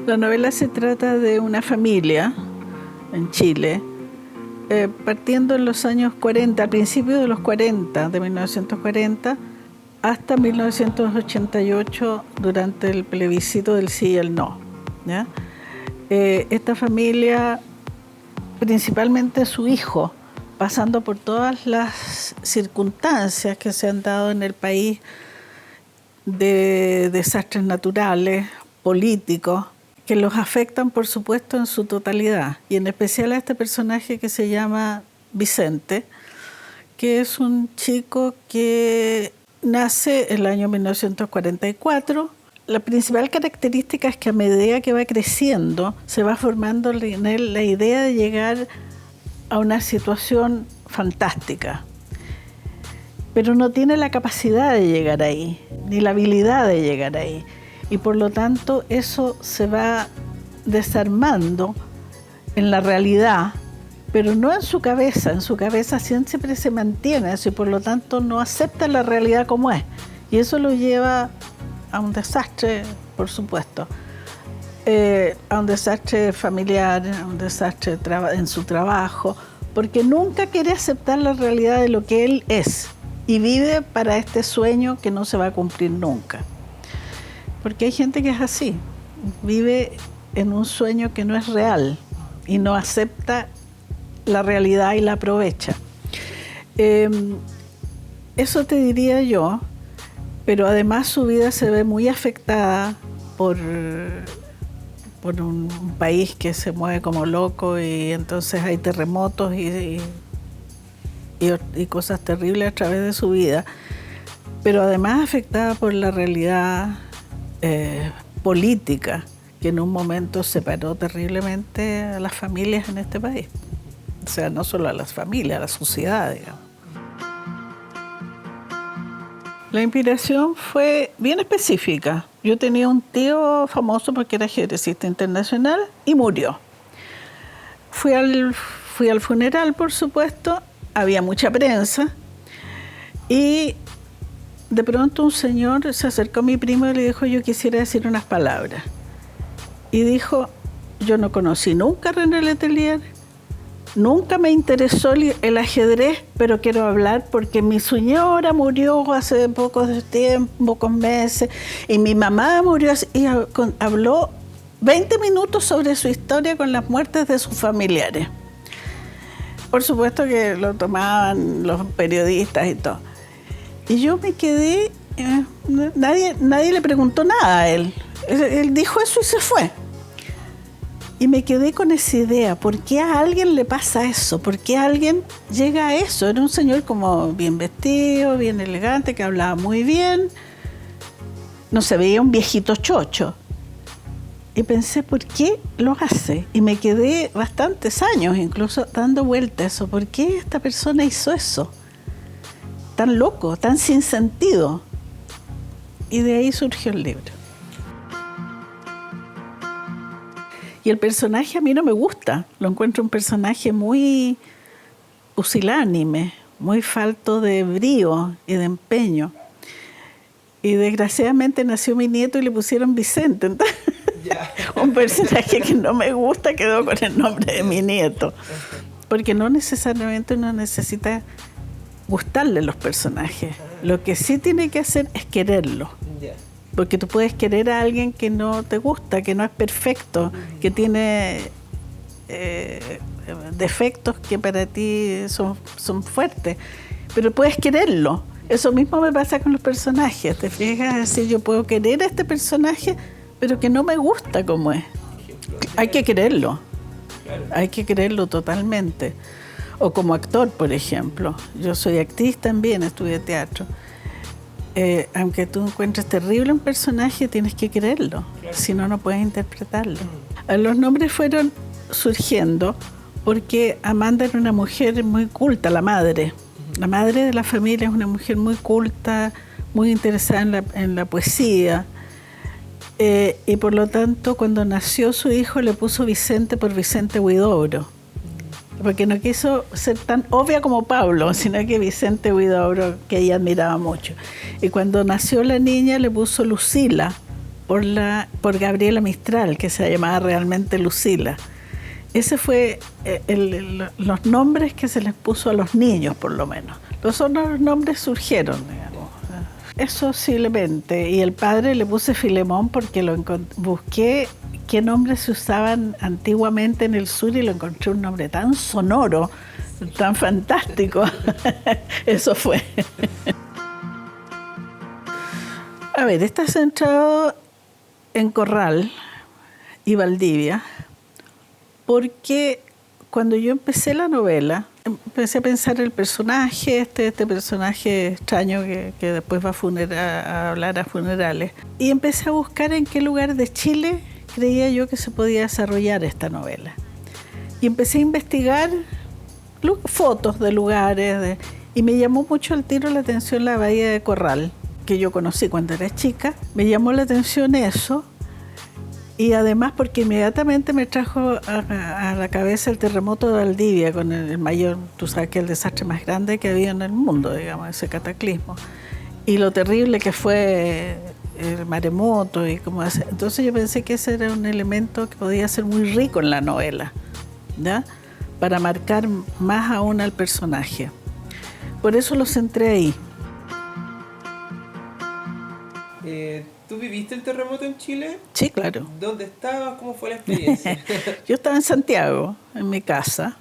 La novela se trata de una familia en Chile, partiendo en los años 40, al principio de los 40, de 1940, hasta 1988, durante el plebiscito del sí y el no, ¿ya? Esta familia, principalmente su hijo, pasando por todas las circunstancias que se han dado en el país de desastres naturales, políticos, que los afectan, por supuesto, en su totalidad, y en especial a este personaje que se llama Vicente, que es un chico que nace en el año 1944. La principal característica es que a medida que va creciendo, se va formando en él la idea de llegar a una situación fantástica, pero no tiene la capacidad de llegar ahí, ni la habilidad de llegar ahí. Y por lo tanto eso se va desarmando en la realidad, pero no en su cabeza siempre se mantiene eso y por lo tanto no acepta la realidad como es. Y eso lo lleva a un desastre, por supuesto, a un desastre familiar, a un desastre en su trabajo, porque nunca quiere aceptar la realidad de lo que él es y vive para este sueño que no se va a cumplir nunca. Porque hay gente que es así, vive en un sueño que no es real y no acepta la realidad y la aprovecha. Eso te diría yo, pero además su vida se ve muy afectada por un país que se mueve como loco y entonces hay terremotos y cosas terribles a través de su vida, pero además afectada por la realidad política que en un momento separó terriblemente a las familias en este país. O sea, no solo a las familias, a la sociedad, digamos. La inspiración fue bien específica. Yo tenía un tío famoso porque era ajedrecista internacional y murió. Fui al funeral, por supuesto, había mucha prensa y de pronto un señor se acercó a mi primo y le dijo: yo quisiera decir unas palabras. Y dijo: yo no conocí nunca a René Letelier, nunca me interesó el ajedrez, pero quiero hablar porque mi señora murió hace pocos meses y mi mamá murió y habló 20 minutos sobre su historia con las muertes de sus familiares. Por supuesto que lo tomaban los periodistas y todo. Y yo me quedé, nadie le preguntó nada a él. Él dijo eso y se fue. Y me quedé con esa idea, ¿por qué a alguien le pasa eso? ¿Por qué a alguien llega a eso? Era un señor como bien vestido, bien elegante, que hablaba muy bien. No se veía un viejito chocho. Y pensé, ¿por qué lo hace? Y me quedé bastantes años incluso dando vuelta a eso. ¿Por qué esta persona hizo eso? Tan loco, tan sin sentido. Y de ahí surgió el libro. Y el personaje a mí no me gusta. Lo encuentro un personaje muy pusilánime, muy falto de brío y de empeño. Y desgraciadamente nació mi nieto y le pusieron Vicente. Entonces, un personaje que no me gusta quedó con el nombre de mi nieto. Porque no necesariamente uno necesita gustarle los personajes. Lo que sí tiene que hacer es quererlo. Porque tú puedes querer a alguien que no te gusta, que no es perfecto, que tiene defectos que para ti son fuertes, pero puedes quererlo. Eso mismo me pasa con los personajes, ¿te fijas? Es decir, yo puedo querer a este personaje, pero que no me gusta como es. Hay que quererlo, hay que quererlo totalmente. O como actor, por ejemplo. Yo soy actriz también, estudié teatro. Aunque tú encuentres terrible un personaje, tienes que quererlo, si no, no puedes interpretarlo. Los nombres fueron surgiendo porque Amanda era una mujer muy culta, la madre de la familia es una mujer muy culta, muy interesada en la poesía, y por lo tanto cuando nació su hijo le puso Vicente por Vicente Huidobro, porque no quiso ser tan obvia como Pablo, sino que Vicente Huidobro, que ella admiraba mucho. Y cuando nació la niña le puso Lucila por Gabriela Mistral, que se llamaba realmente Lucila. Ese fue los nombres que se les puso a los niños, por lo menos. Los otros nombres surgieron, digamos. Eso posiblemente. Y el padre le puse Filemón porque busqué qué nombres se usaban antiguamente en el sur y lo encontré un nombre tan sonoro, tan fantástico. Eso fue. A ver, está centrado en Corral y Valdivia, porque cuando yo empecé la novela, empecé a pensar el personaje, este personaje extraño que después va a hablar a funerales, y empecé a buscar en qué lugar de Chile creía yo que se podía desarrollar esta novela. Y empecé a investigar fotos de lugares, y me llamó mucho al tiro la atención la bahía de Corral, que yo conocí cuando era chica. Me llamó la atención eso, y además porque inmediatamente me trajo a la cabeza el terremoto de Valdivia, con el mayor, tú sabes que el desastre más grande que había en el mundo, digamos, ese cataclismo. Y lo terrible que fue el maremoto y cómo hacer. Entonces yo pensé que ese era un elemento que podía ser muy rico en la novela, ¿ya? Para marcar más aún al personaje. Por eso lo centré ahí. ¿Tú viviste el terremoto en Chile? Sí, claro. ¿Dónde estabas? ¿Cómo fue la experiencia? Yo estaba en Santiago, en mi casa,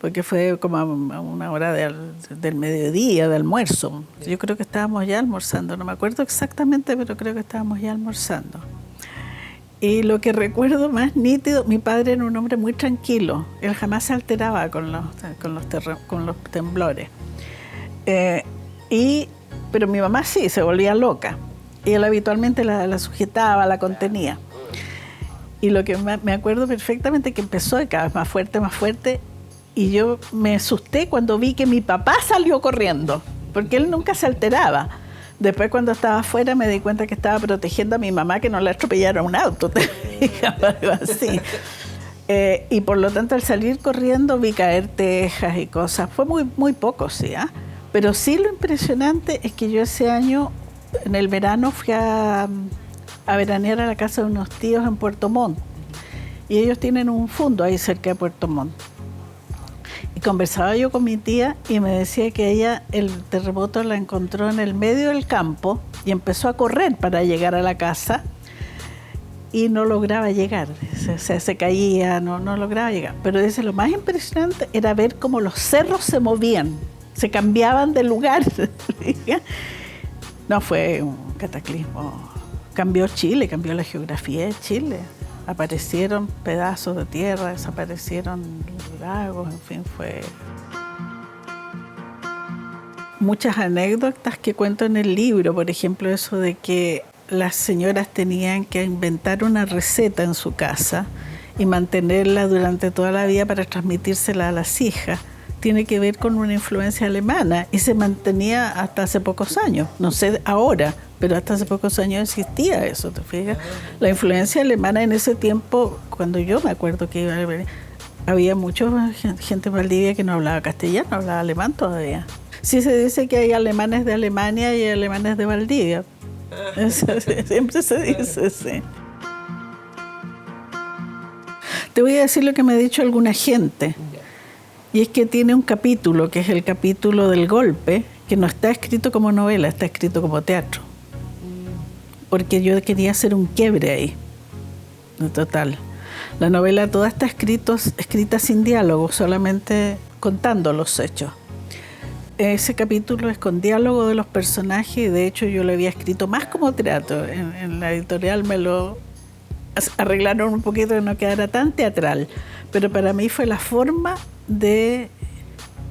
porque fue como a una hora del mediodía, de almuerzo. Yo creo que estábamos ya almorzando, no me acuerdo exactamente, pero creo que estábamos ya almorzando. Y lo que recuerdo más nítido, mi padre era un hombre muy tranquilo, él jamás se alteraba con los temblores. Pero mi mamá sí, se volvía loca. Y él habitualmente la sujetaba, la contenía. Y lo que me acuerdo perfectamente que empezó cada vez más fuerte, y yo me asusté cuando vi que mi papá salió corriendo, porque él nunca se alteraba. Después, cuando estaba afuera, me di cuenta que estaba protegiendo a mi mamá que no la atropellara un auto, algo así. Y por lo tanto, al salir corriendo, vi caer tejas y cosas. Fue muy, muy poco, sí, ¿eh? Pero sí, lo impresionante es que yo ese año, en el verano, fui a veranear a la casa de unos tíos en Puerto Montt. Y ellos tienen un fundo ahí cerca de Puerto Montt. Y conversaba yo con mi tía y me decía que ella el terremoto la encontró en el medio del campo y empezó a correr para llegar a la casa y no lograba llegar. Se caía, no lograba llegar. Pero dice, lo más impresionante era ver cómo los cerros se movían, se cambiaban de lugar. No, fue un cataclismo. Cambió Chile, cambió la geografía de Chile. Aparecieron pedazos de tierra, desaparecieron lagos, en fin, fue... Muchas anécdotas que cuento en el libro, por ejemplo, eso de que las señoras tenían que inventar una receta en su casa y mantenerla durante toda la vida para transmitírsela a las hijas. Tiene que ver con una influencia alemana y se mantenía hasta hace pocos años. No sé ahora, pero hasta hace pocos años existía eso, ¿te fijas? La influencia alemana en ese tiempo, cuando yo me acuerdo que iba a ver, había mucha gente en Valdivia que no hablaba castellano, hablaba alemán todavía. Sí se dice que hay alemanes de Alemania y alemanes de Valdivia. Eso, siempre se dice, sí. Te voy a decir lo que me ha dicho alguna gente. Y es que tiene un capítulo, que es el capítulo del golpe, que no está escrito como novela, está escrito como teatro. Porque yo quería hacer un quiebre ahí, total. La novela toda está escrita sin diálogo, solamente contando los hechos. Ese capítulo es con diálogo de los personajes, y de hecho yo lo había escrito más como teatro. En la editorial me lo arreglaron un poquito que no quedara tan teatral, pero para mí fue la forma de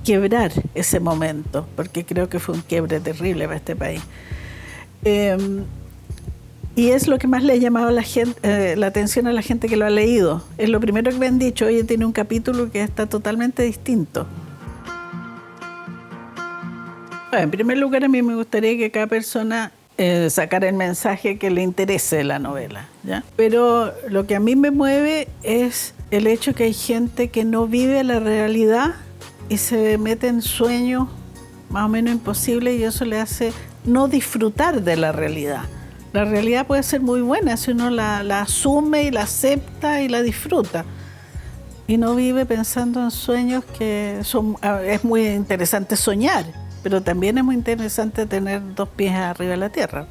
quebrar ese momento, porque creo que fue un quiebre terrible para este país. Y es lo que más le ha llamado la atención a la gente que lo ha leído. Es lo primero que me han dicho, oye, tiene un capítulo que está totalmente distinto. Bueno, en primer lugar, a mí me gustaría que cada persona sacara el mensaje que le interese de la novela, ¿ya? Pero lo que a mí me mueve es el hecho que hay gente que no vive la realidad y se mete en sueños más o menos imposibles, y eso le hace no disfrutar de la realidad. La realidad puede ser muy buena si uno la asume y la acepta y la disfruta. Y no vive pensando en sueños que son... Es muy interesante soñar, pero también es muy interesante tener 2 pies arriba de la tierra.